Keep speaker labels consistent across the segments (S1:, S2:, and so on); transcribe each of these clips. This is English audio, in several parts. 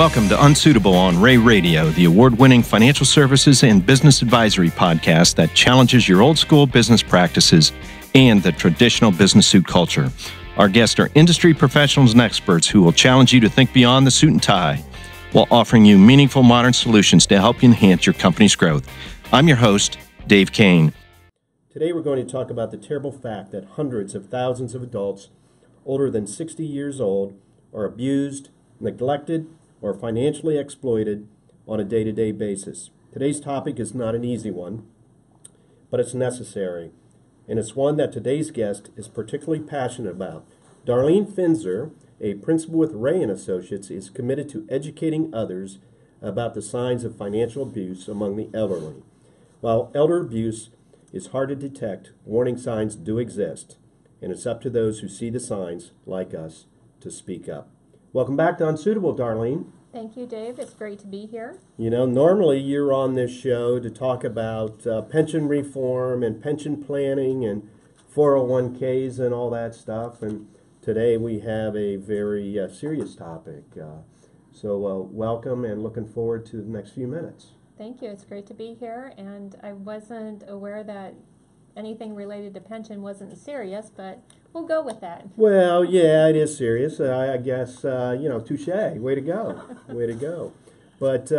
S1: Welcome to Unsuitable on Rea Radio, the award-winning financial services and business advisory podcast that challenges your old-school business practices and the traditional business suit culture. Our guests are industry professionals and experts who will challenge you to think beyond the suit and tie while offering you meaningful modern solutions to help you enhance your company's growth. I'm your host, Dave Kane.
S2: Today we're going to talk about the terrible fact that hundreds of thousands of adults older than 60 years old are abused, neglected, or financially exploited on a day-to-day basis. Today's topic is not an easy one, but it's necessary, and it's one that today's guest is particularly passionate about. Darlene Finzer, a principal with Rea Associates, is committed to educating others about the signs of financial abuse among the elderly. While elder abuse is hard to detect, warning signs do exist, and it's up to those who see the signs, like us, to speak up. Welcome back to Unsuitable, Darlene.
S3: Thank you, Dave. It's great to be here.
S2: You know, normally you're on this show to talk about pension reform and pension planning and 401ks and all that stuff, and today we have a very serious topic. So welcome and looking forward to the next few minutes.
S3: Thank you. It's great to be here, and I wasn't aware that anything related to pension wasn't serious, but we'll go with that.
S2: Well, yeah, it is serious. I guess, touche. Way to go. Way to go. But,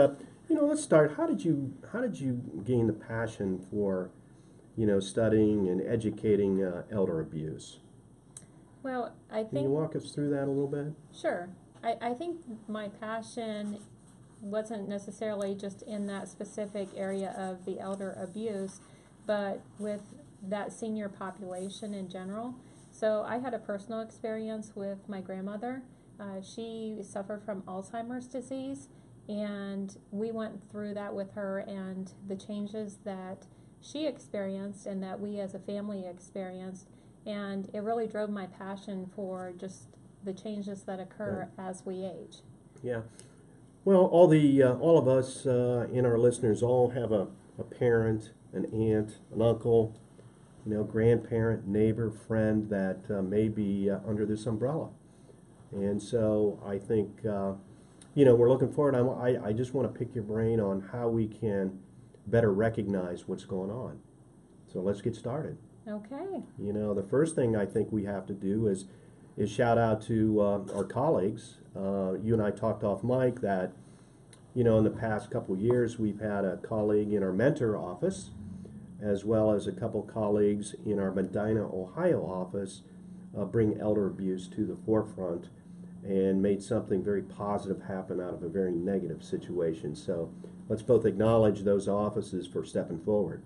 S2: let's start. How did you gain the passion for, studying and educating elder abuse?
S3: Well, I think...
S2: Can you walk us through that a little bit?
S3: Sure. I think my passion wasn't necessarily just in that specific area of the elder abuse, but with that senior population in general. So I had a personal experience with my grandmother. She suffered from Alzheimer's disease, and we went through that with her, and the changes that she experienced and that we as a family experienced, and it really drove my passion for just the changes that occur as we age. Yeah.
S2: Well, all of us and our listeners all have a parent, an aunt, an uncle, grandparent, neighbor, friend that may be under this umbrella. And so I think, we're looking forward. I just want to pick your brain on how we can better recognize what's going on. So let's get started.
S3: Okay.
S2: The first thing I think we have to do is shout out to our colleagues. You and I talked off mic that, in the past couple of years, we've had a colleague in our mentor office, as well as a couple colleagues in our Medina, Ohio office, bring elder abuse to the forefront and made something very positive happen out of a very negative situation. So let's both acknowledge those offices for stepping forward.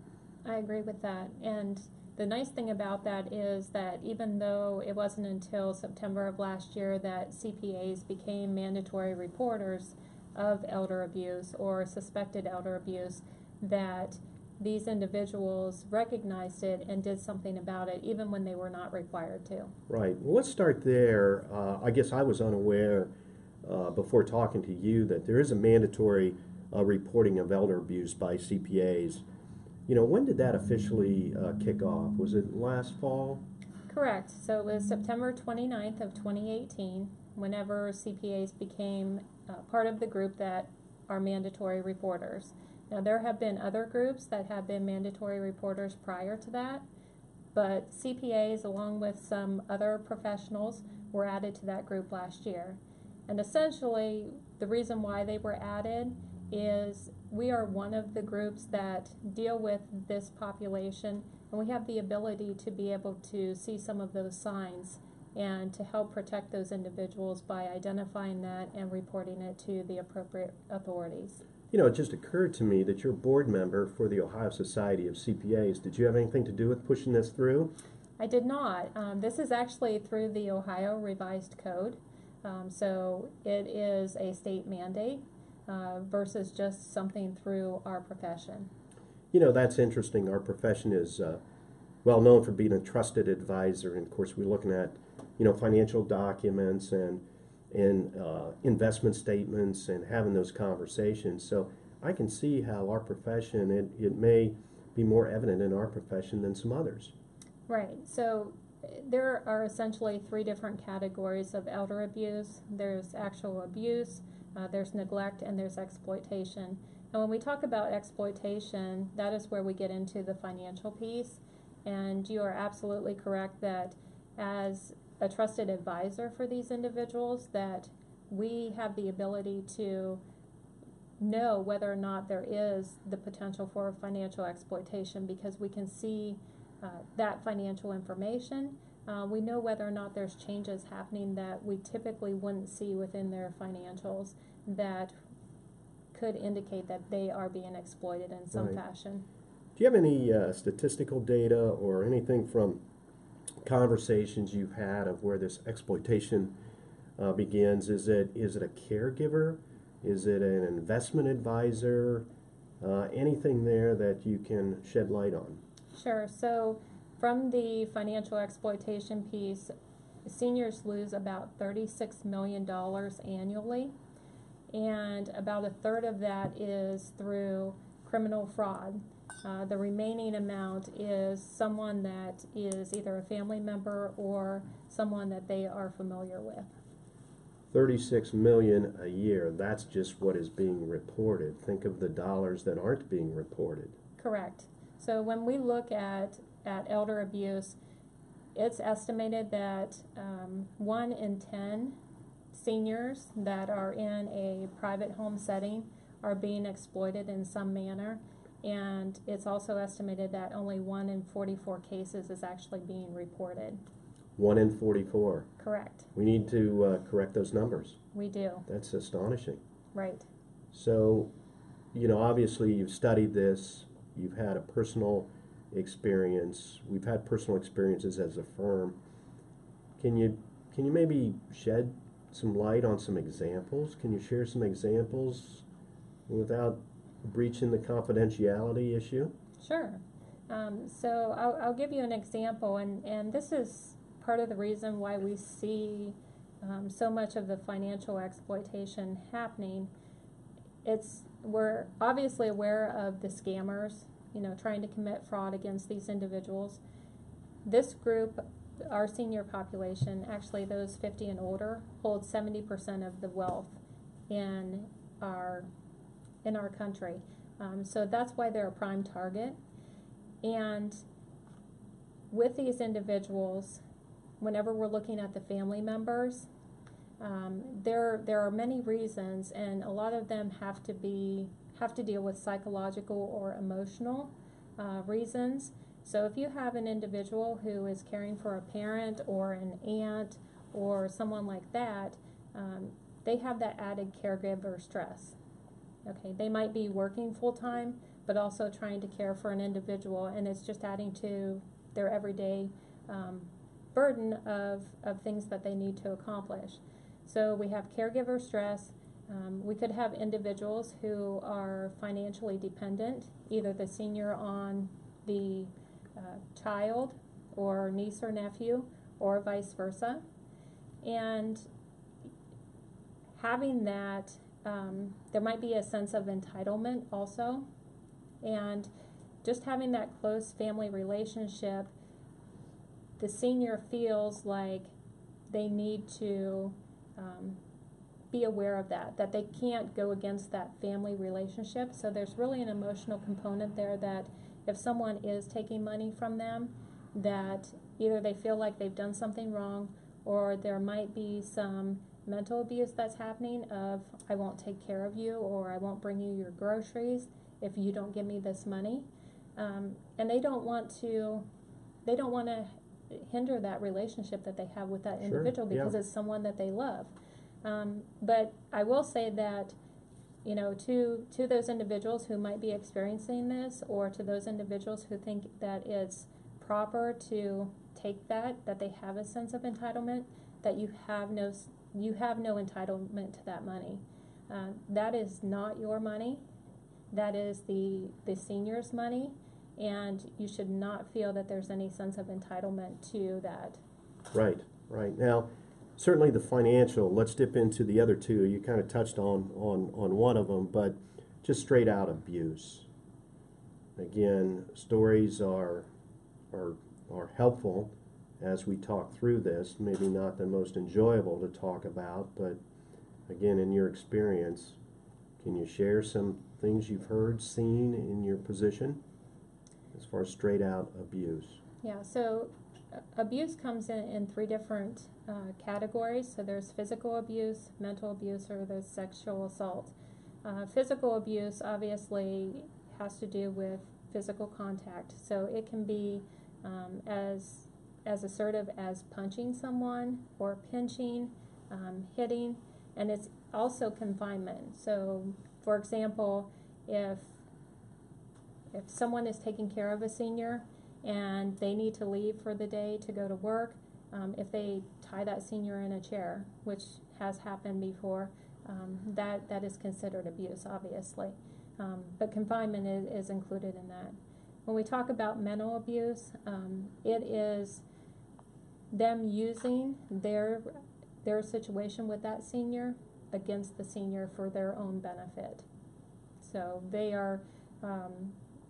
S3: I agree with that. And the nice thing about that is that even though it wasn't until September of last year that CPAs became mandatory reporters of elder abuse or suspected elder abuse, that these individuals recognized it and did something about it even when they were not required to.
S2: Right. Well, let's start there. I guess I was unaware before talking to you that there is a mandatory reporting of elder abuse by CPAs. When did that officially kick off? Was it last fall?
S3: Correct. So it was September 29th of 2018 whenever CPAs became part of the group that are mandatory reporters. Now, there have been other groups that have been mandatory reporters prior to that, but CPAs, along with some other professionals, were added to that group last year. And essentially, the reason why they were added is we are one of the groups that deal with this population, and we have the ability to be able to see some of those signs and to help protect those individuals by identifying that and reporting it to the appropriate authorities.
S2: It just occurred to me that you're a board member for the Ohio Society of CPAs. Did you have anything to do with pushing this through?
S3: I did not. This is actually through the Ohio Revised Code. So it is a state mandate versus just something through our profession.
S2: That's interesting. Our profession is well known for being a trusted advisor. And, of course, we're looking at, financial documents and investment statements and having those conversations. So I can see how our profession, it may be more evident in our profession than some others.
S3: Right. So there are essentially three different categories of elder abuse. There's actual abuse, there's neglect, and there's exploitation. And when we talk about exploitation, that is where we get into the financial piece. And you are absolutely correct that as a trusted advisor for these individuals, that we have the ability to know whether or not there is the potential for financial exploitation, because we can see that financial information. We know whether or not there's changes happening that we typically wouldn't see within their financials that could indicate that they are being exploited in some fashion.
S2: Do you have any statistical data or anything from conversations you've had of where this exploitation begins? Is it a caregiver? Is it an investment advisor? Anything there that you can shed light on?
S3: Sure. So from the financial exploitation piece, seniors lose about $36 million annually, and about a third of that is through criminal fraud. The remaining amount is someone that is either a family member or someone that they are familiar with.
S2: 36 million a year, that's just what is being reported. Think of the dollars that aren't being reported.
S3: Correct. So when we look at elder abuse, it's estimated that 1 in 10 seniors that are in a private home setting are being exploited in some manner, and it's also estimated that only 1 in 44 cases is actually being reported.
S2: 1 in 44.
S3: Correct.
S2: We need to correct those numbers.
S3: We do.
S2: That's astonishing.
S3: Right.
S2: So, obviously you've studied this, you've had a personal experience, we've had personal experiences as a firm. Can you maybe shed some light on some examples? Can you share some examples without breaching the confidentiality issue?
S3: Sure. So I'll give you an example, and this is part of the reason why we see so much of the financial exploitation happening. We're obviously aware of the scammers, trying to commit fraud against these individuals. This group, our senior population, actually those 50 and older, hold 70% of the wealth in our country. So that's why they're a prime target. And with these individuals, whenever we're looking at the family members, there are many reasons, and a lot of them have to deal with psychological or emotional reasons. So if you have an individual who is caring for a parent or an aunt or someone like that, they have that added caregiver stress. Okay, they might be working full-time, but also trying to care for an individual, and it's just adding to their everyday burden of things that they need to accomplish. So we have caregiver stress. We could have individuals who are financially dependent, either the senior on the child or niece or nephew, or vice versa. And having that, there might be a sense of entitlement also. And just having that close family relationship, the senior feels like they need to be aware of that they can't go against that family relationship. So there's really an emotional component there that if someone is taking money from them, that either they feel like they've done something wrong, or there might be some mental abuse that's happening of, I won't take care of you, or I won't bring you your groceries if you don't give me this money. And they don't want to hinder that relationship that they have with that individual, because it's someone that they love. But I will say that, to those individuals who might be experiencing this, or to those individuals who think that it's proper to take that they have a sense of entitlement, that you have no entitlement to that money. That is not your money. That is the senior's money, and you should not feel that there's any sense of entitlement to that.
S2: Right. Now, certainly the financial, let's dip into the other two. You kind of touched on one of them, but just straight out abuse. Again, stories are helpful as we talk through this. Maybe not the most enjoyable to talk about, but again, in your experience, can you share some things you've heard, seen in your position as far as straight out abuse?
S3: Yeah, so abuse comes in three different categories. So there's physical abuse, mental abuse, or there's sexual assault. Physical abuse obviously has to do with physical contact. So it can be as assertive as punching someone or pinching, hitting, and it's also confinement. So, for example, if someone is taking care of a senior and they need to leave for the day to go to work, if they tie that senior in a chair, which has happened before, that is considered abuse, obviously. But confinement is included in that. When we talk about mental abuse, it is them using their situation with that senior against the senior for their own benefit. So they are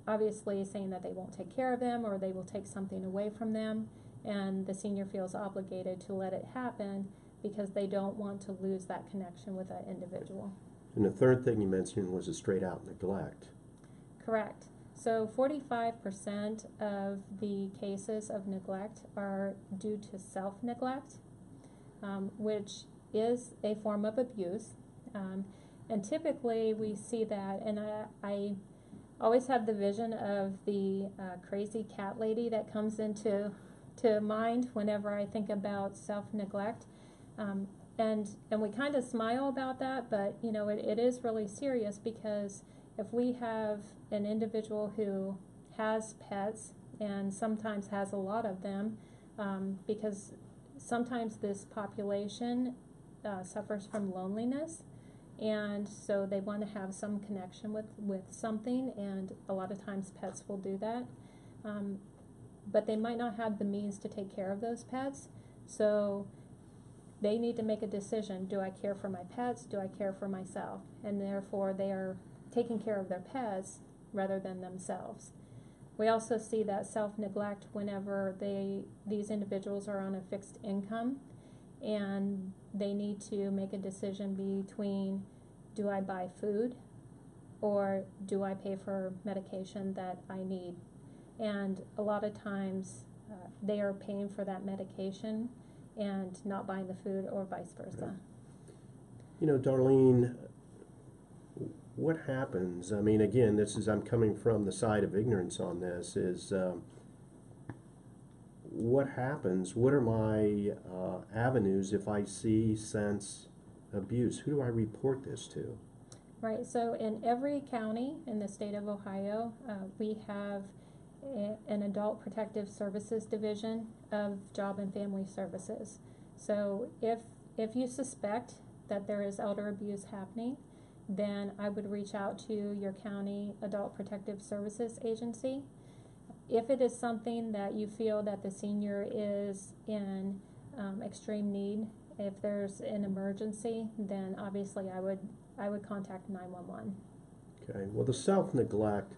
S3: obviously saying that they won't take care of them or they will take something away from them, and the senior feels obligated to let it happen because they don't want to lose that connection with that individual.
S2: And the third thing you mentioned was a straight out neglect.
S3: Correct. So 45% of the cases of neglect are due to self-neglect, which is a form of abuse. And typically we see that, and I always have the vision of the crazy cat lady that comes into mind whenever I think about self-neglect. And we kind of smile about that, but you know, it is really serious, because if we have an individual who has pets and sometimes has a lot of them, because sometimes this population suffers from loneliness, and so they want to have some connection with something, and a lot of times pets will do that. But they might not have the means to take care of those pets, so they need to make a decision. Do I care for my pets? Do I care for myself? And therefore they are taking care of their pets rather than themselves. We also see that self-neglect whenever these individuals are on a fixed income and they need to make a decision between, do I buy food or do I pay for medication that I need? And a lot of times they are paying for that medication and not buying the food, or vice versa.
S2: Right. You know, Darlene, what happens? I mean, again, I'm coming from the side of ignorance on this, is what happens? What are my avenues if I see, sense abuse? Who do I report this to?
S3: Right, so in every county in the state of Ohio, we have an Adult Protective Services Division of Job and Family Services. So if you suspect that there is elder abuse happening, then I would reach out to your county Adult Protective Services agency. If it is something that you feel that the senior is in extreme need, if there's an emergency, then obviously I would contact 911.
S2: Okay, well, the self-neglect,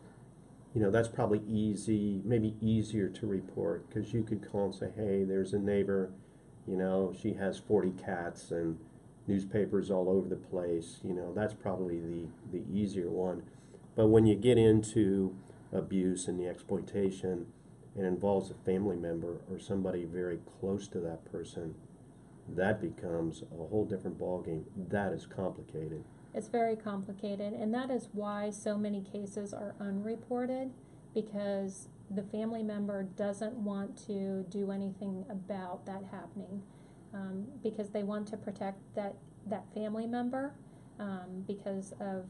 S2: you know, that's probably maybe easier to report, because you could call and say, hey, there's a neighbor, you know, she has 40 cats and newspapers all over the place. You know, that's probably the easier one. But when you get into abuse and the exploitation, it involves a family member or somebody very close to that person, that becomes a whole different ballgame. That is complicated.
S3: It's very complicated, and that is why so many cases are unreported, because the family member doesn't want to do anything about that happening, because they want to protect that family member, because of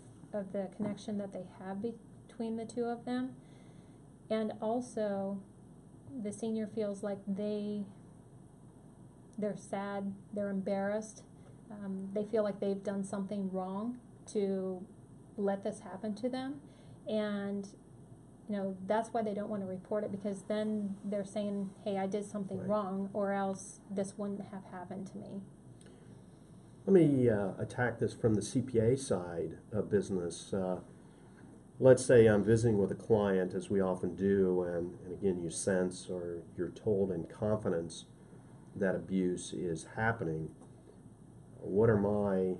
S3: the connection that they have between the two of them. And also the senior feels like they're sad, they're embarrassed, they feel like they've done something wrong to let this happen to them, and you know, that's why they don't want to report it, because then they're saying, hey, I did something
S2: Right.
S3: wrong, or else this wouldn't have happened to me.
S2: Let me attack this from the CPA side of business. Let's say I'm visiting with a client, as we often do, and again, you sense or you're told in confidence that abuse is happening. What are my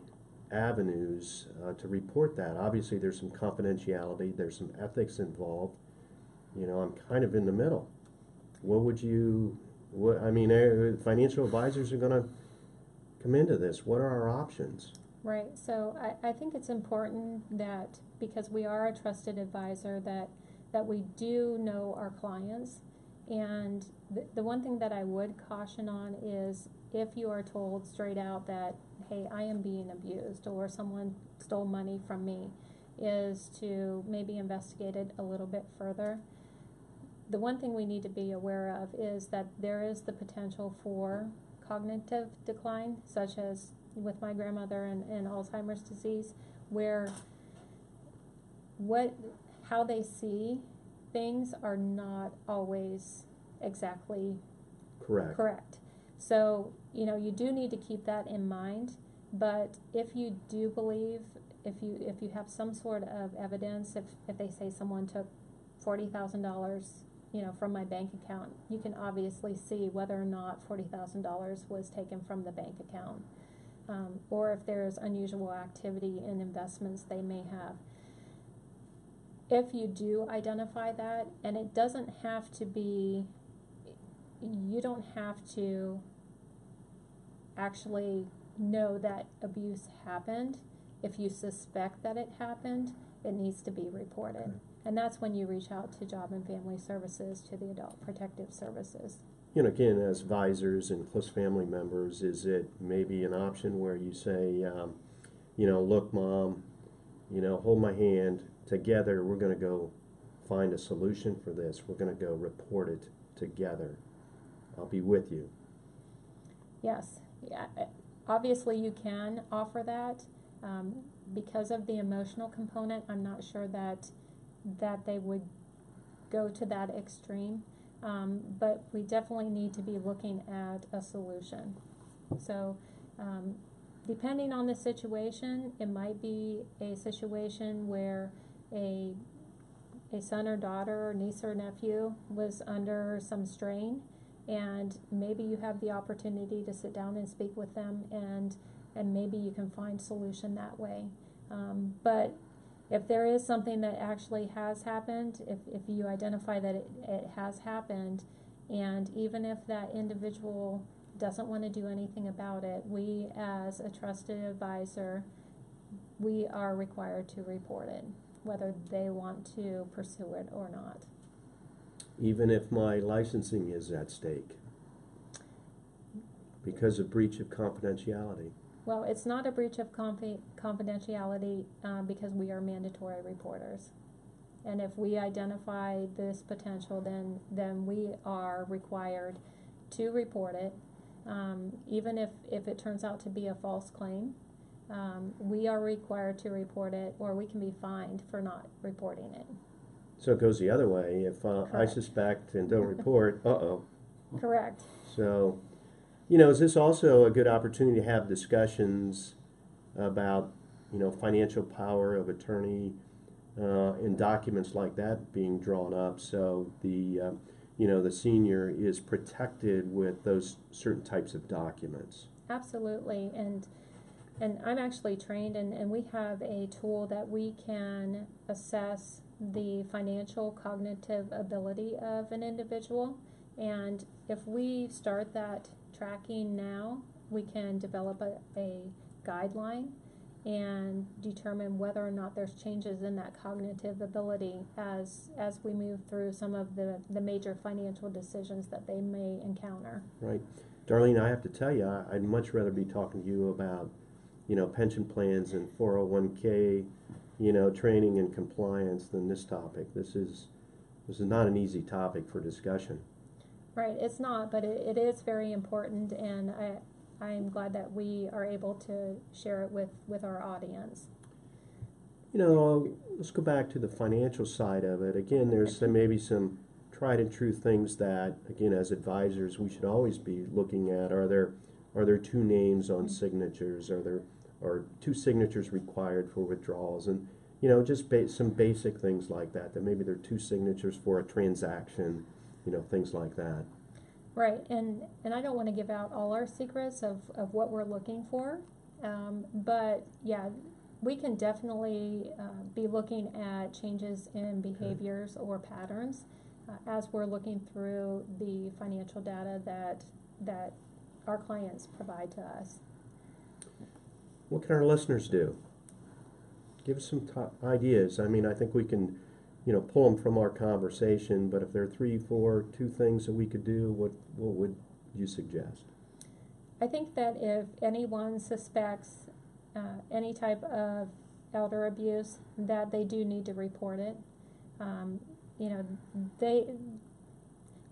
S2: avenues to report that? Obviously, there's some confidentiality, there's some ethics involved. I'm kind of in the middle. Financial advisors are going to come into this. What are our options?
S3: Right. So I think it's important that, because we are a trusted advisor, that we do know our clients. And the one thing that I would caution on is, if you are told straight out that, hey, I am being abused, or someone stole money from me, is to maybe investigate it a little bit further. The one thing we need to be aware of is that there is the potential for cognitive decline, such as with my grandmother and Alzheimer's disease, where how they see things are not always exactly correct. So, you do need to keep that in mind. But if you do believe, if you have some sort of evidence, if they say someone took $40,000, from my bank account, you can obviously see whether or not $40,000 was taken from the bank account, or if there's unusual activity in investments they may have. If you do identify that, and it doesn't have to be, you don't have to actually know that abuse happened. If you suspect that it happened, it needs to be reported. Okay. And that's when you reach out to Job and Family Services, to the Adult Protective Services.
S2: Again, as advisors and close family members, is it maybe an option where you say, look, Mom, hold my hand. Together, we're going to go find a solution for this. We're going to go report it together. I'll be with you.
S3: Yes. Yeah. Obviously, you can offer that. Because of the emotional component, I'm not sure that they would go to that extreme. But we definitely need to be looking at a solution. So, depending on the situation, it might be a situation where a son or daughter or niece or nephew was under some strain, and maybe you have the opportunity to sit down and speak with them, and maybe you can find solution that way. But if there is something that actually has happened, if you identify that it has happened, and even if that individual doesn't want to do anything about it, we as a trusted advisor, we are required to report it, whether they want to pursue it or not.
S2: Even if my licensing is at stake because of breach of confidentiality?
S3: Well, it's not a breach of confidentiality because we are mandatory reporters. And if we identify this potential, then we are required to report it. Even if it turns out to be a false claim, we are required to report it, or we can be fined for not reporting it.
S2: So it goes the other way. If I suspect and don't report, uh-oh.
S3: Correct.
S2: So, is this also a good opportunity to have discussions about, financial power of attorney and documents like that being drawn up, so the senior is protected with those certain types of documents?
S3: Absolutely. And I'm actually trained, and we have a tool that we can assess the financial cognitive ability of an individual. And if we start that tracking now, we can develop a guideline and determine whether or not there's changes in that cognitive ability as we move through some of the major financial decisions that they may encounter.
S2: Right. Darlene, I have to tell you, I'd much rather be talking to you about, pension plans and 401k, training and compliance than this topic. This is not an easy topic for discussion.
S3: Right, it's not, but it is very important, and I'm glad that we are able to share it with our audience.
S2: Let's go back to the financial side of it. Again, there's maybe some tried and true things that, again, as advisors, we should always be looking at. Are there two names on signatures? Are two signatures required for withdrawals? And just some basic things like that. That maybe there are two signatures for a transaction. Things like that.
S3: Right, and I don't want to give out all our secrets of what we're looking for, But yeah, we can definitely be looking at changes in behaviors or patterns as we're looking through the financial data that our clients provide to us.
S2: What can our listeners do? Give us some ideas. I mean, I think we can, pull them from our conversation, but if there are 3, 4, 2 things that we could do, what would you suggest?
S3: I think that if anyone suspects any type of elder abuse, that they do need to report it.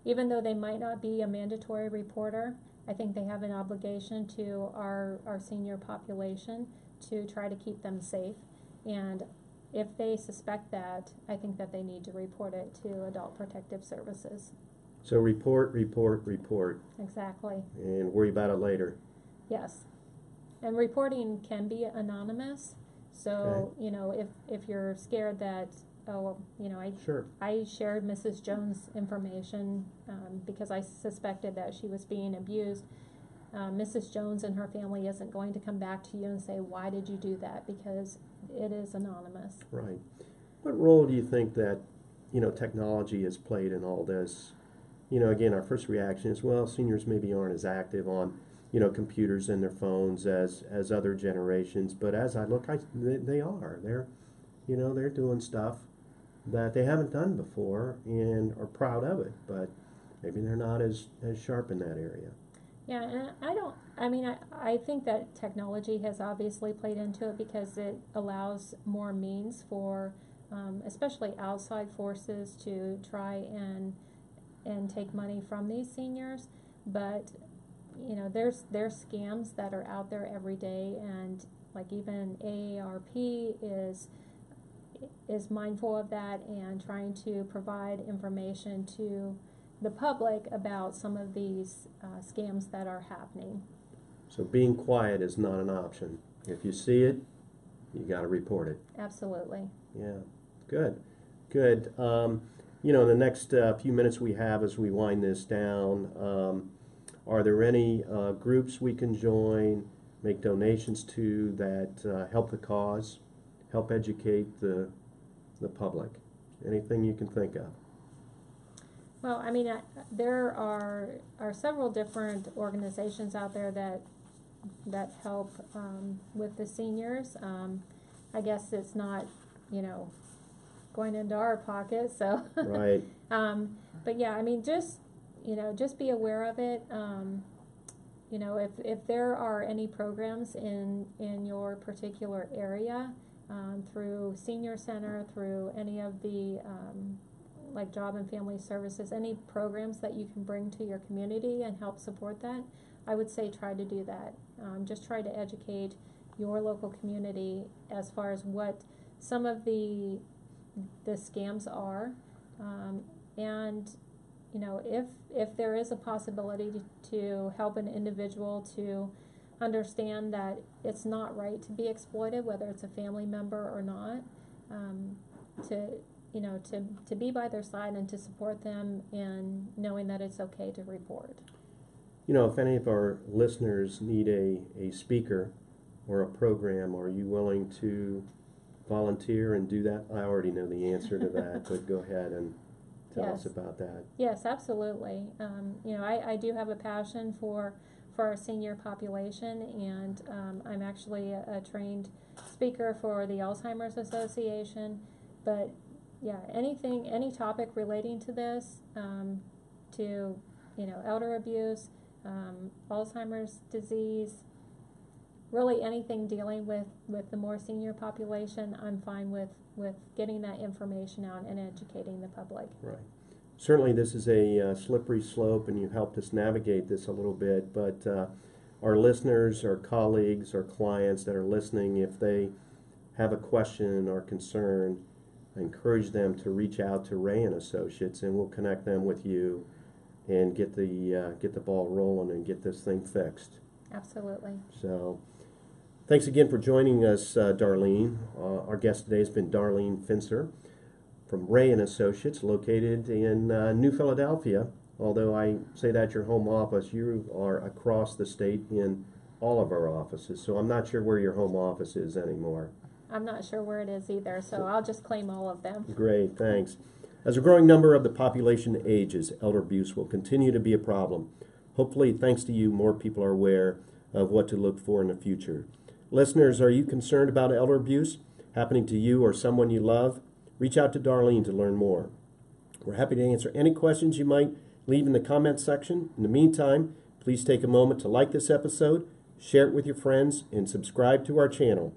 S3: Even though they might not be a mandatory reporter, I think they have an obligation to our senior population to try to keep them safe. And if they suspect that, I think that they need to report it to Adult Protective Services.
S2: So report, report, report.
S3: Exactly.
S2: And worry about it later.
S3: Yes. And reporting can be anonymous. So,
S2: Okay.
S3: if you're scared that,
S2: Sure.
S3: I shared Mrs. Jones' information because I suspected that she was being abused. Mrs. Jones and her family isn't going to come back to you and say, why did you do that? Because it is anonymous.
S2: Right. What role do you think that, technology has played in all this? Again, our first reaction is, well, seniors maybe aren't as active on, computers and their phones as other generations. But as I look, they are. They're doing stuff that they haven't done before and are proud of it. But maybe they're not as sharp in that area.
S3: Yeah, and I think that technology has obviously played into it because it allows more means for, especially outside forces to try and take money from these seniors. But, there's scams that are out there every day, and like even AARP is mindful of that and trying to provide information to the public about some of these scams that are happening.
S2: So being quiet is not an option. If you see it, you got to report it.
S3: Absolutely.
S2: Yeah, good. In the next few minutes we have as we wind this down, are there any groups we can join, make donations to that help the cause, help educate the public? Anything you can think of?
S3: Well, there are several different organizations out there that help with the seniors. I guess it's not, going into our pocket, so.
S2: Right.
S3: But yeah, just be aware of it. If there are any programs in your particular area, through Senior Center, through any of the like Job and Family Services, any programs that you can bring to your community and help support that, I would say try to do that. Just try to educate your local community as far as what some of the scams are, and if there is a possibility to help an individual to understand that it's not right to be exploited, whether it's a family member or not, to be by their side and to support them in knowing that it's okay to report.
S2: If any of our listeners need a speaker or a program, are you willing to volunteer and do that? I already know the answer to that, but go ahead and tell us about that.
S3: Yes, absolutely. I do have a passion for our senior population, and I'm actually a trained speaker for the Alzheimer's Association. But yeah, any topic relating to this, to elder abuse, Alzheimer's disease, really anything dealing with the more senior population, I'm fine with getting that information out and educating the public.
S2: Right. Certainly this is a slippery slope, and you helped us navigate this a little bit, but our listeners, our colleagues, our clients that are listening, if they have a question or concern, I encourage them to reach out to Rea Associates, and we'll connect them with you and get the ball rolling and get this thing fixed.
S3: Absolutely.
S2: So thanks again for joining us, Darlene. Our guest today has been Darlene Finzer from Rea Associates, located in New Philadelphia. Although I say that's your home office, you are across the state in all of our offices, so I'm not sure where your home office is anymore.
S3: I'm not sure where it is either, so I'll just claim all of them.
S2: Great, thanks. As a growing number of the population ages, elder abuse will continue to be a problem. Hopefully, thanks to you, more people are aware of what to look for in the future. Listeners, are you concerned about elder abuse happening to you or someone you love? Reach out to Darlene to learn more. We're happy to answer any questions you might leave in the comments section. In the meantime, please take a moment to like this episode, share it with your friends, and subscribe to our channel.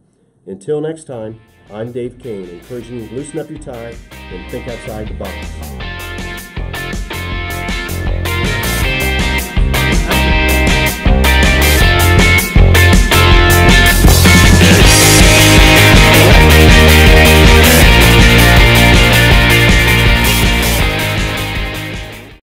S2: Until next time, I'm Dave Kane, encouraging you to loosen up your tie and think outside the box.